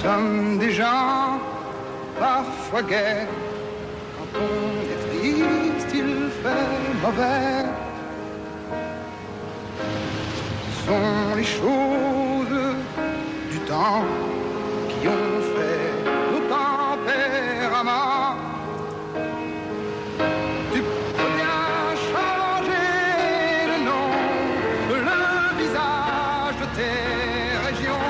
sommes des gens parfois gais. Quand on est triste, il fait mauvais. Ce sont les choses du temps qui ont fait nos tempéraments. Tu peux bien changer le nom, le visage de tes régions.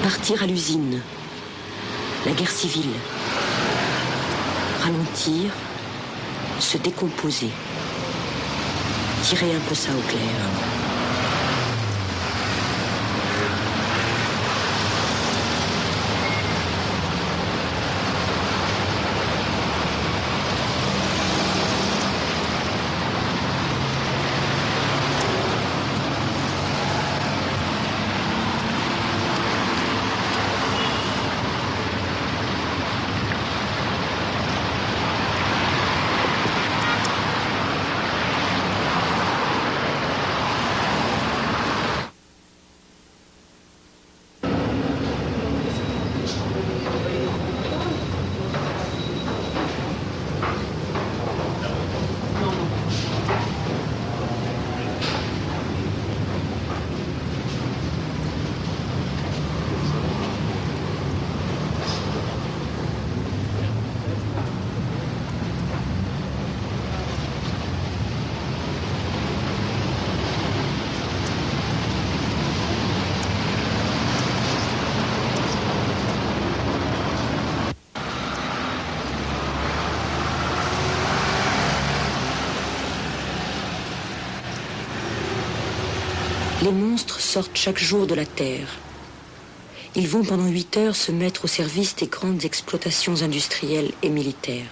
Partir à l'usine, la guerre civile, ralentir, se décomposer, tirer un peu ça au clair. Les monstres sortent chaque jour de la terre. Ils vont pendant 8 heures se mettre au service des grandes exploitations industrielles et militaires.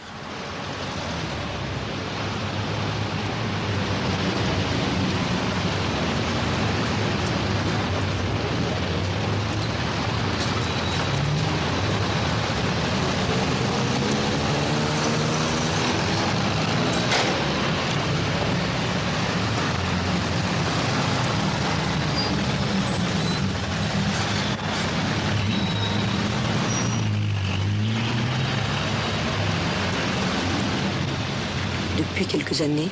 Depuis quelques années,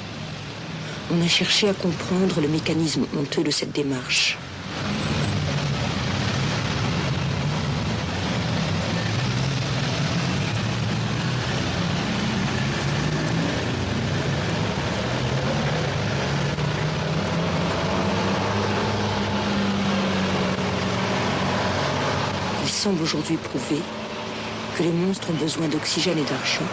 on a cherché à comprendre le mécanisme honteux de cette démarche. Il semble aujourd'hui prouvé que les monstres ont besoin d'oxygène et d'argent,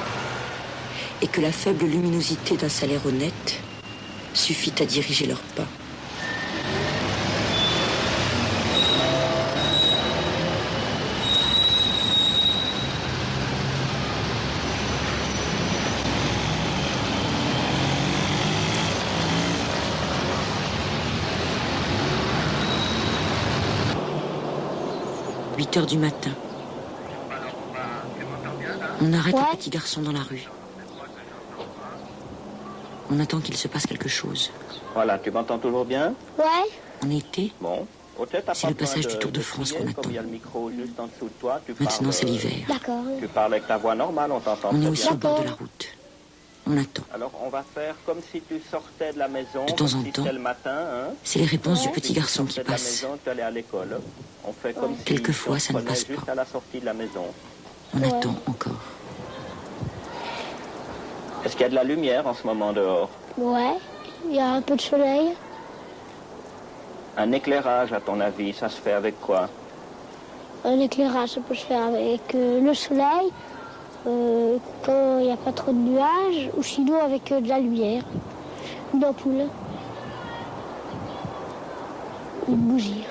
et que la faible luminosité d'un salaire honnête suffit à diriger leurs pas. « 8 heures du matin. On arrête un petit garçon dans la rue. On attend qu'il se passe quelque chose. Voilà, tu m'entends toujours bien? Ouais. En été, Bon. c'est le passage du Tour de France qu'on attend. Il y a le micro juste en dessous de toi, Maintenant, c'est l'hiver. D'accord. Tu parles avec ta voix normale, on t'entend On est très aussi bien. au bord de la route. On attend. Alors, on va faire comme si tu sortais de la maison. De temps en comme si temps, c'était le matin, hein. C'est les réponses du Ouais. petit garçon Tu qui sortais de la passe. maison, tu allais à l'école. On fait comme si Quelquefois, on ça ne prenait passe juste pas. à la sortie de la maison. On Ouais. attend encore. Est-ce qu'il y a de la lumière en ce moment dehors? Ouais. Il y a un peu de soleil. Un éclairage, à ton avis, ça se fait avec quoi? Un éclairage, ça peut se faire avec le soleil, quand il n'y a pas trop de nuages, ou sinon avec de la lumière. Une ampoule. Une bougie.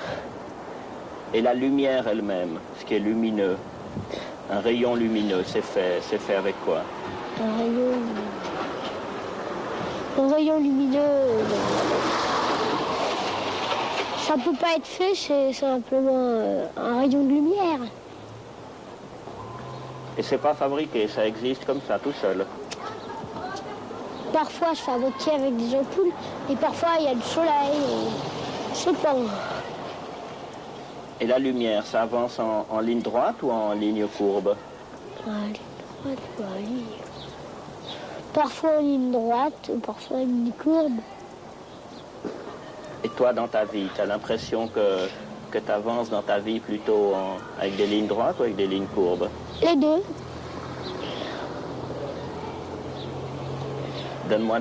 Et la lumière elle-même, ce qui est lumineux, un rayon lumineux, c'est fait avec quoi? Un rayon lumineux, Ça peut pas être fait, c'est simplement un rayon de lumière. Et c'est pas fabriqué, ça existe comme ça, tout seul. Parfois, je fabrique avec des ampoules, et parfois, il y a du soleil. C'est pas bon. Et la lumière, ça avance en ligne droite ou en ligne courbe? En ligne droite ou en ligne. Parfois en ligne droite, parfois en ligne courbe. Et toi, dans ta vie, tu as l'impression que tu avances dans ta vie plutôt avec des lignes droites ou avec des lignes courbes? Les deux. Donne-moi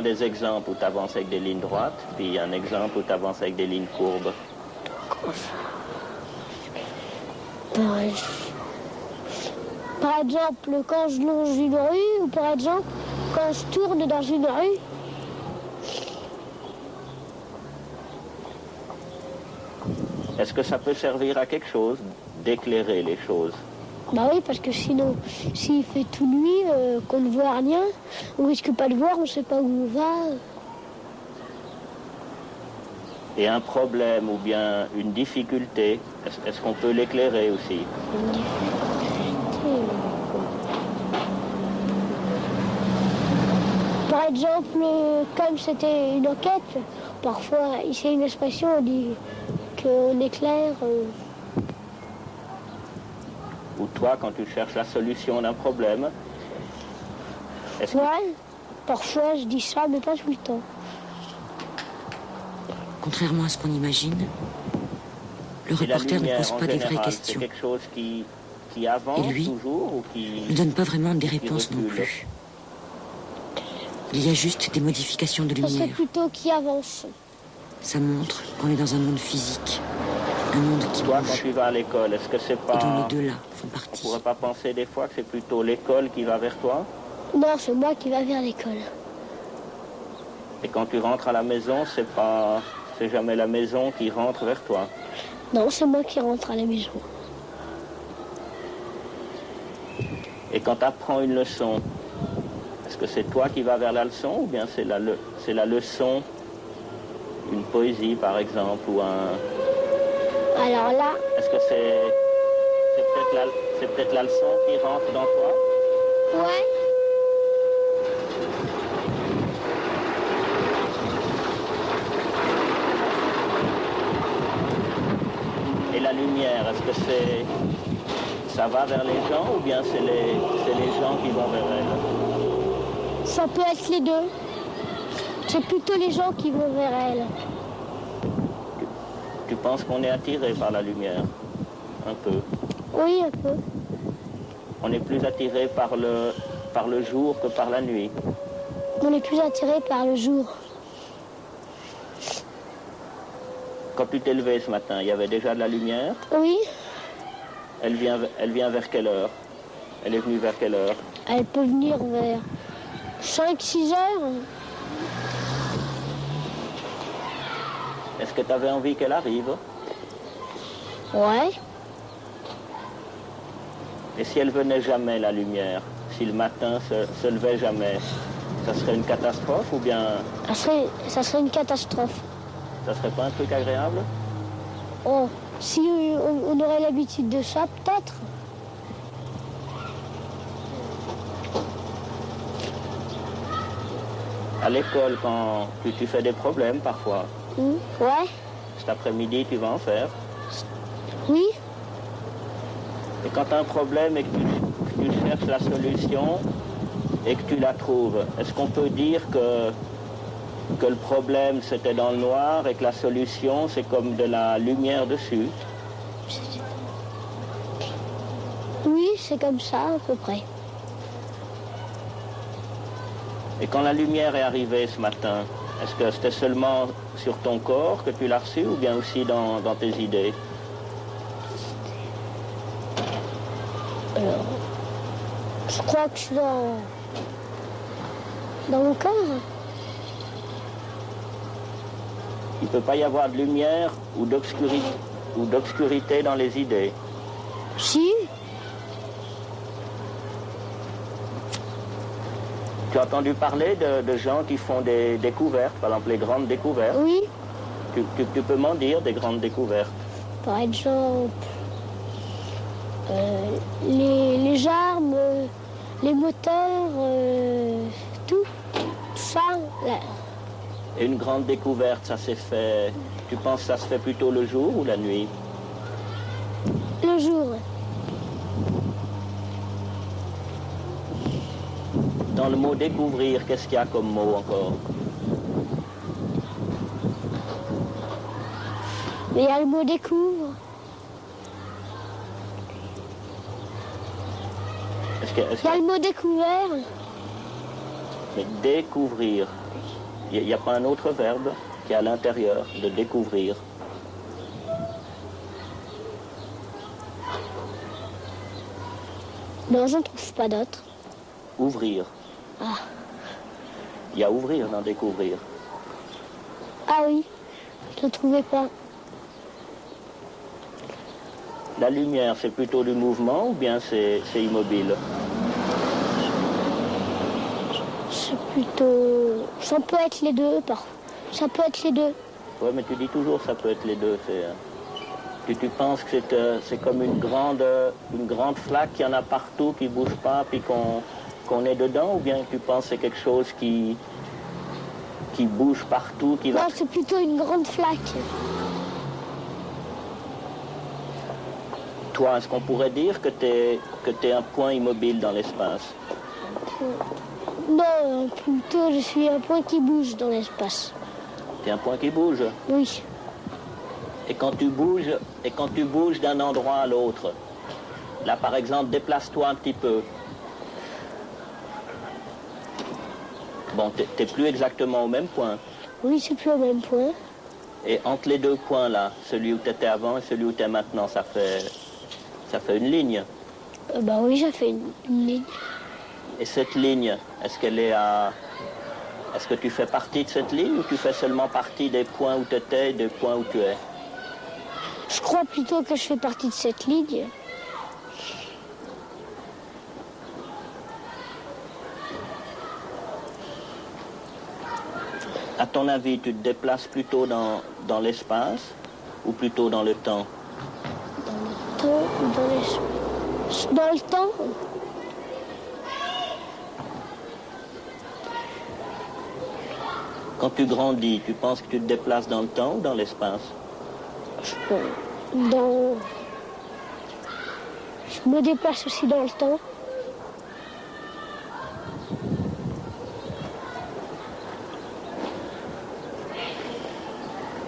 des exemples où tu avances avec des lignes droites, puis un exemple où tu avances avec des lignes courbes. Par exemple, quand je longe une rue, ou par exemple, quand je tourne dans une rue. Est-ce que ça peut servir à quelque chose d'éclairer les choses? Bah oui, parce que sinon, s'il fait tout nuit, qu'on ne voit rien, on risque pas de voir, on ne sait pas où on va. Et un problème ou bien une difficulté, est-ce qu'on peut l'éclairer aussi? Une difficulté. Par exemple, comme c'était une enquête, parfois, c'est une expression, on dit qu'on éclaire. Ou toi, quand tu cherches la solution d'un problème, est-ce que... Ouais, parfois je dis ça, mais pas tout le temps. Contrairement à ce qu'on imagine, le Et la reporter ne lumière, pose en pas des vraies général, questions. C'est quelque chose qui avance Et lui toujours ou qui... ne donne pas vraiment des réponses non recule. plus. Il y a juste des modifications de Ça serait lumière. plutôt qui avance. Ça montre qu'on est dans un monde physique, un monde qui Toi, quand bouge, tu vas à l'école, est-ce que c'est et dont pas... les deux là font On partie. pourrait pas penser des fois que c'est plutôt l'école qui va vers toi? Non, c'est moi qui va vers l'école. Et quand tu rentres à la maison, c'est jamais la maison qui rentre vers toi. Non, c'est moi qui rentre à la maison. Et quand tu apprends une leçon, est-ce que c'est toi qui vas vers la leçon ou bien c'est la leçon, une poésie par exemple, ou un... Alors là, Est-ce que c'est peut-être la leçon qui rentre dans toi? ouais. Et la lumière, est-ce que ça va vers les gens ou bien c'est les gens qui vont vers elle? Ça peut être les deux. C'est plutôt les gens qui vont vers elle. Tu penses qu'on est attiré par la lumière? Un peu. Oui, un peu. On est plus attiré par le jour que par la nuit. On est plus attiré par le jour. Quand tu t'es levé ce matin, il y avait déjà de la lumière. Oui, Elle vient vers quelle heure? Elle est venue vers quelle heure? elle peut venir vers 5-6 heures. Est-ce que tu avais envie qu'elle arrive? Ouais. Et si elle venait jamais, la lumière? Si le matin se levait jamais, ça serait une catastrophe ou bien Ça serait une catastrophe. ça serait pas un truc agréable? Oh, si on aurait l'habitude de ça, peut-être. À l'école, quand tu fais des problèmes parfois, Ouais, cet après-midi, tu vas en faire. oui. Et quand tu as un problème et que tu cherches la solution et que tu la trouves, est-ce qu'on peut dire que le problème c'était dans le noir et que la solution c'est comme de la lumière dessus? Oui, c'est comme ça, à peu près. Et quand la lumière est arrivée ce matin, est-ce que c'était seulement sur ton corps que tu l'as reçue ou bien aussi dans tes idées? Alors, je crois que je suis dans mon corps. Il ne peut pas y avoir de lumière ou d'obscurité dans les idées. Si, Tu as entendu parler de gens qui font des découvertes, par exemple les grandes découvertes? oui, Tu peux m'en dire des grandes découvertes? Par exemple, les armes, les moteurs, tout ça. Là. Et une grande découverte, ça s'est fait... Tu penses que ça se fait plutôt le jour ou la nuit? Le jour. Dans le mot découvrir, qu'est-ce qu'il y a comme mot encore? Mais il y a le mot découvre. Il y a le mot découvert. Mais découvrir, il n'y a pas un autre verbe qui est à l'intérieur de découvrir? Non, je ne trouve pas d'autre. Ouvrir. Ah. Il y a ouvrir dans découvrir. Ah oui, je ne trouvais pas. La lumière, c'est plutôt du mouvement ou bien c'est immobile? C'est plutôt... Ça peut être les deux, ça peut être les deux. Oui, mais tu dis toujours ça peut être les deux. Tu penses que c'est comme une grande flaque, qu'il y en a partout, qui ne bouge pas, puis qu'on est dedans, ou bien tu penses que c'est quelque chose qui bouge partout, qui va... Non, c'est plutôt une grande flaque. Toi, est-ce qu'on pourrait dire que t'es un point immobile dans l'espace? Non, plutôt je suis un point qui bouge dans l'espace. T'es un point qui bouge? Oui. Et quand tu bouges d'un endroit à l'autre, là par exemple, déplace-toi un petit peu. Bon, t'es plus exactement au même point. Oui, c'est plus au même point. Et entre les deux points là, celui où tu étais avant et celui où tu es maintenant, ça fait une ligne. Bah oui, ça fait une ligne. Et cette ligne, est-ce que tu fais partie de cette ligne ou tu fais seulement partie des points où tu étais et des points où tu es? Je crois plutôt que je fais partie de cette ligne. À ton avis, tu te déplaces plutôt dans l'espace ou plutôt dans le temps? Dans le temps. Quand tu grandis, tu penses que tu te déplaces dans le temps ou dans l'espace? Je me déplace aussi dans le temps.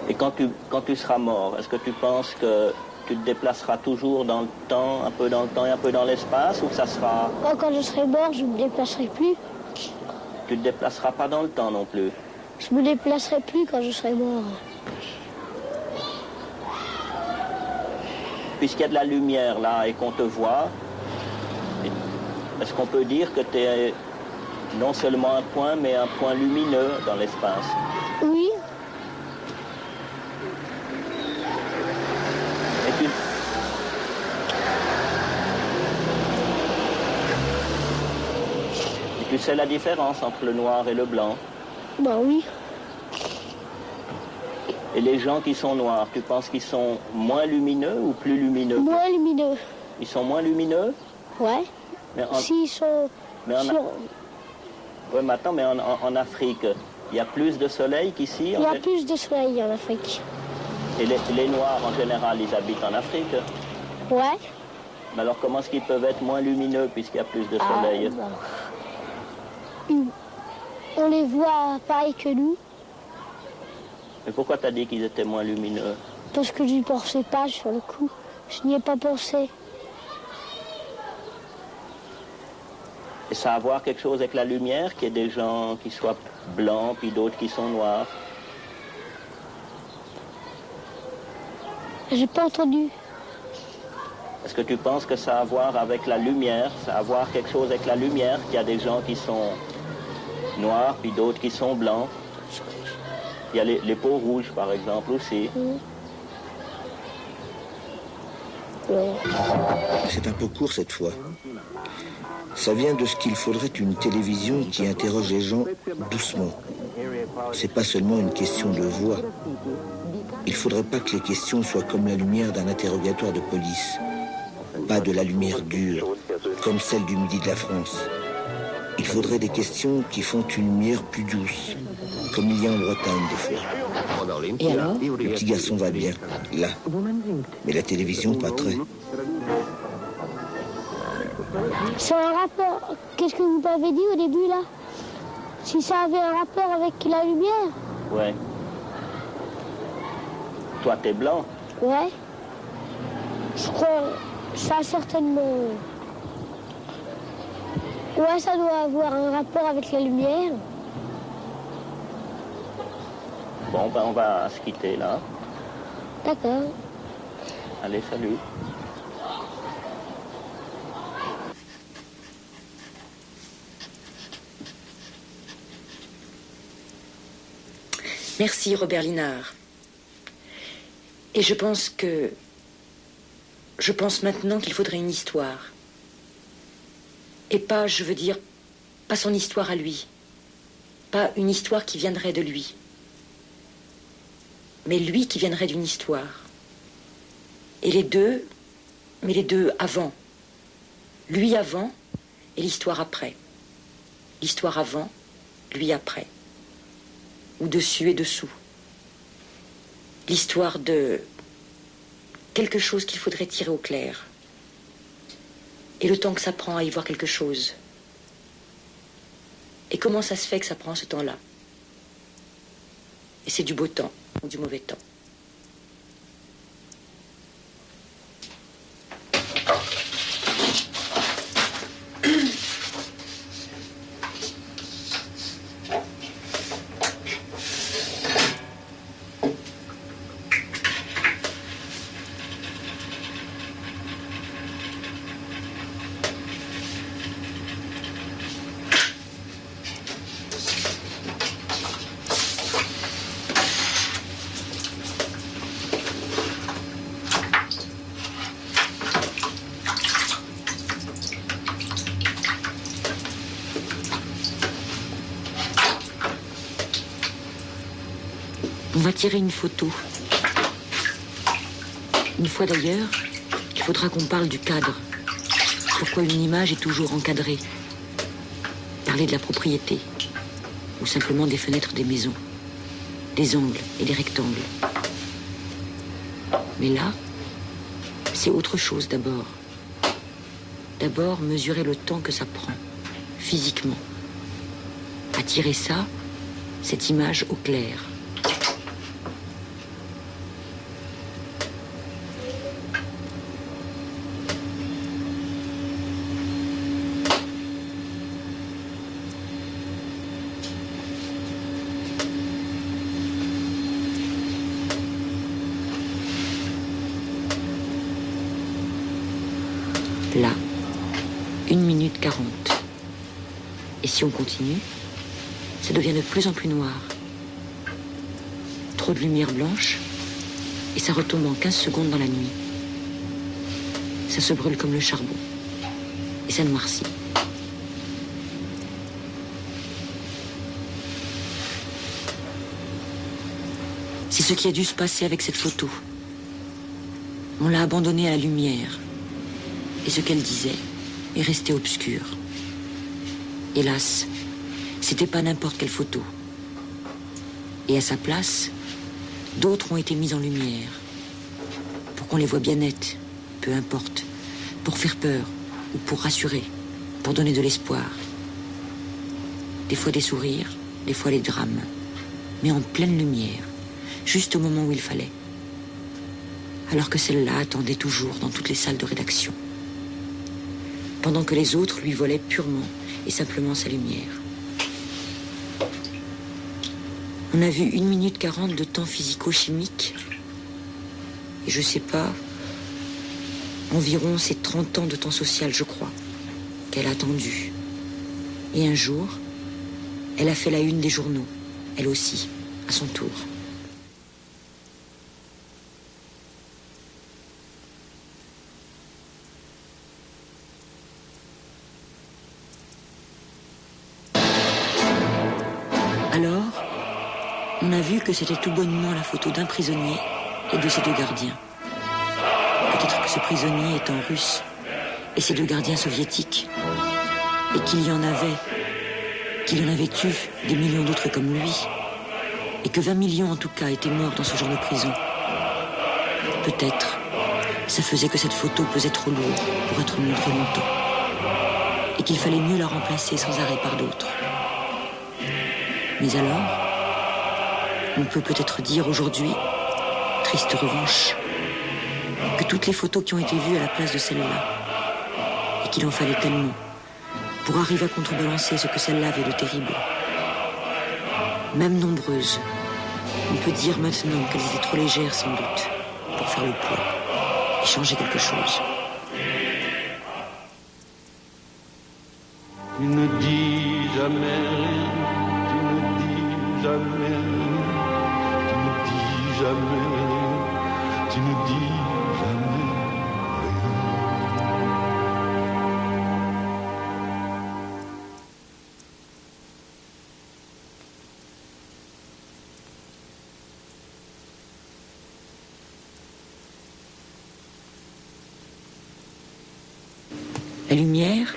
Et quand tu seras mort, est-ce que tu penses que tu te déplaceras toujours dans le temps, un peu dans le temps et un peu dans l'espace, ou que ça sera... Quand je serai mort, je ne me déplacerai plus. Tu ne te déplaceras pas dans le temps non plus? Je me déplacerai plus quand je serai mort. Puisqu'il y a de la lumière là et qu'on te voit, est-ce qu'on peut dire que tu es non seulement un point, mais un point lumineux dans l'espace? Oui. Et tu sais la différence entre le noir et le blanc? Ben oui. Et les gens qui sont noirs, tu penses qu'ils sont moins lumineux ou plus lumineux? Moins lumineux. Ils sont moins lumineux? Ouais. S'ils sont... Mais ouais, mais attends, mais en Afrique, il y a plus de soleil qu'ici? Il y a plus de soleil en Afrique. Et les Noirs, en général, ils habitent en Afrique? Ouais. Mais alors, comment est-ce qu'ils peuvent être moins lumineux puisqu'il y a plus de soleil? On les voit pareil que nous. Mais pourquoi t'as dit qu'ils étaient moins lumineux? Parce que je n'y pensais pas sur le coup. Je n'y ai pas pensé. Et ça a à voir quelque chose avec la lumière, qu'il y ait des gens qui soient blancs, puis d'autres qui sont noirs? J'ai pas entendu. Est-ce que tu penses que ça a à voir avec la lumière? Ça a à voir quelque chose avec la lumière, qu'il y a des gens qui sont noirs, puis d'autres qui sont blancs? Il y a les peaux rouges, par exemple, aussi. C'est un peu court cette fois. Ça vient de ce qu'il faudrait une télévision qui interroge les gens doucement. C'est pas seulement une question de voix. Il ne faudrait pas que les questions soient comme la lumière d'un interrogatoire de police. Pas de la lumière dure, comme celle du midi de la France. Il faudrait des questions qui font une lumière plus douce, comme il y a en Bretagne des fois. Et alors? Le petit garçon va bien, là. Mais la télévision, pas très. C'est un rapport. Qu'est-ce que vous m'avez dit au début, là? Si ça avait un rapport avec la lumière? Ouais. Toi, t'es blanc. Ouais. Je crois. Ça a certainement. Ouais, ça doit avoir un rapport avec la lumière. Bon, ben on va se quitter là. D'accord. Allez, salut. Merci, Robert Linard. Et je pense maintenant qu'il faudrait une histoire. Et pas, je veux dire, pas son histoire à lui. Pas une histoire qui viendrait de lui. Mais lui qui viendrait d'une histoire. Et les deux, mais les deux avant. Lui avant et l'histoire après. L'histoire avant, lui après. Ou dessus et dessous. L'histoire de quelque chose qu'il faudrait tirer au clair. Et le temps que ça prend à y voir quelque chose. Et comment ça se fait que ça prend ce temps-là? Et c'est du beau temps ou du mauvais temps. On va tirer une photo. Une fois d'ailleurs, il faudra qu'on parle du cadre. Pourquoi une image est toujours encadrée? Parler de la propriété. Ou simplement des fenêtres des maisons. Des angles et des rectangles. Mais là, c'est autre chose d'abord. D'abord, mesurer le temps que ça prend, physiquement. À tirer ça, cette image au clair. Là, 1 minute 40. Et si on continue, ça devient de plus en plus noir. Trop de lumière blanche, et ça retombe en 15 secondes dans la nuit. Ça se brûle comme le charbon, et ça noircit. C'est ce qui a dû se passer avec cette photo. On l'a abandonnée à la lumière. Et ce qu'elle disait est resté obscur. Hélas, c'était pas n'importe quelle photo. Et à sa place, d'autres ont été mises en lumière. Pour qu'on les voit bien nettes, peu importe. Pour faire peur ou pour rassurer, pour donner de l'espoir. Des fois des sourires, des fois les drames. Mais en pleine lumière, juste au moment où il fallait. Alors que celle-là attendait toujours dans toutes les salles de rédaction. Pendant que les autres lui volaient purement et simplement sa lumière. On a vu 1 minute 40 de temps physico-chimique. Et je sais pas, environ ces 30 ans de temps social, je crois, qu'elle a attendu. Et un jour, elle a fait la une des journaux, elle aussi, à son tour. Alors, on a vu que c'était tout bonnement la photo d'un prisonnier et de ses 2 gardiens. Peut-être que ce prisonnier est en russe et ses 2 gardiens soviétiques, et qu'il y en avait eu des millions d'autres comme lui, et que 20 millions en tout cas étaient morts dans ce genre de prison. Peut-être, ça faisait que cette photo pesait trop lourd pour être montrée longtemps, et qu'il fallait mieux la remplacer sans arrêt par d'autres. Mais alors, on peut peut-être dire aujourd'hui, triste revanche, que toutes les photos qui ont été vues à la place de celle-là, et qu'il en fallait tellement pour arriver à contrebalancer ce que celle-là avait de terrible. Même nombreuses, on peut dire maintenant qu'elles étaient trop légères sans doute pour faire le poids et changer quelque chose. Tu ne dis jamais rien, tu ne dis jamais rien, tu ne dis jamais rien, tu ne dis jamais rien. La lumière,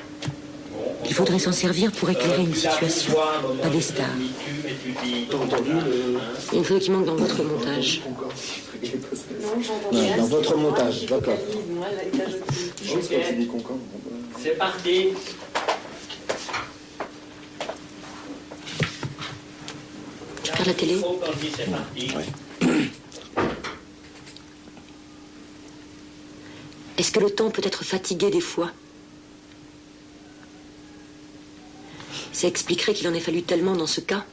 il faudrait s'en servir pour éclairer une situation, pas des stars. Il y a une photo qui manque dans votre montage. Ouais, dans votre montage, d'accord. C'est parti. Tu regardes la télé? Est-ce que le temps peut être fatigué des fois? Ça expliquerait qu'il en ait fallu tellement dans ce cas.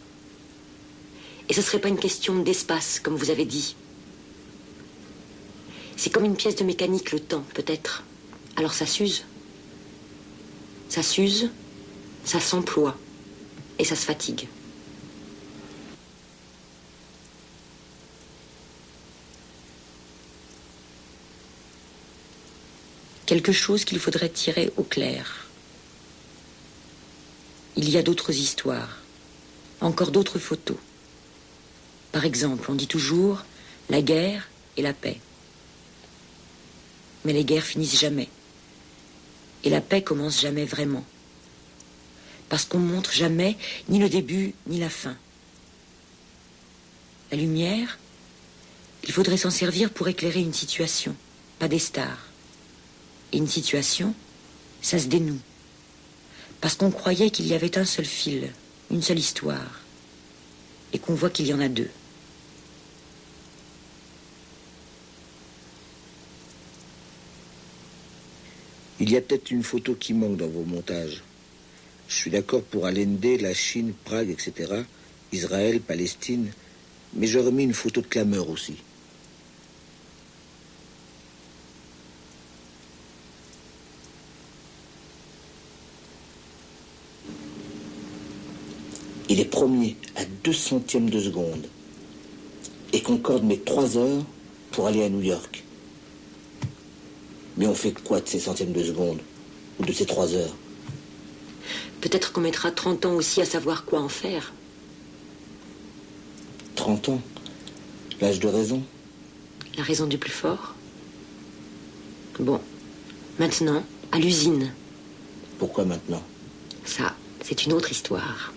Et ce serait pas une question d'espace, comme vous avez dit. C'est comme une pièce de mécanique, le temps, peut-être. Alors ça s'use. Ça s'use, ça s'emploie, et ça se fatigue. Quelque chose qu'il faudrait tirer au clair. Il y a d'autres histoires, encore d'autres photos. Par exemple, on dit toujours la guerre et la paix. Mais les guerres finissent jamais. Et la paix commence jamais vraiment. Parce qu'on ne montre jamais ni le début ni la fin. La lumière, il faudrait s'en servir pour éclairer une situation, pas des stars. Et une situation, ça se dénoue. Parce qu'on croyait qu'il y avait un seul fil, une seule histoire, et qu'on voit qu'il y en a 2. Il y a peut-être une photo qui manque dans vos montages. Je suis d'accord pour Allende, la Chine, Prague, etc., Israël, Palestine, mais j'aurais mis une photo de clameur aussi. Il est premier à 2 centièmes de seconde. Et Concorde met 3 heures pour aller à New York. Mais on fait quoi de ces centièmes de seconde? Ou de ces 3 heures? Peut-être qu'on mettra 30 ans aussi à savoir quoi en faire. 30 ans? L'âge de raison? La raison du plus fort. Bon, maintenant, à l'usine. Pourquoi maintenant? Ça, c'est une autre histoire.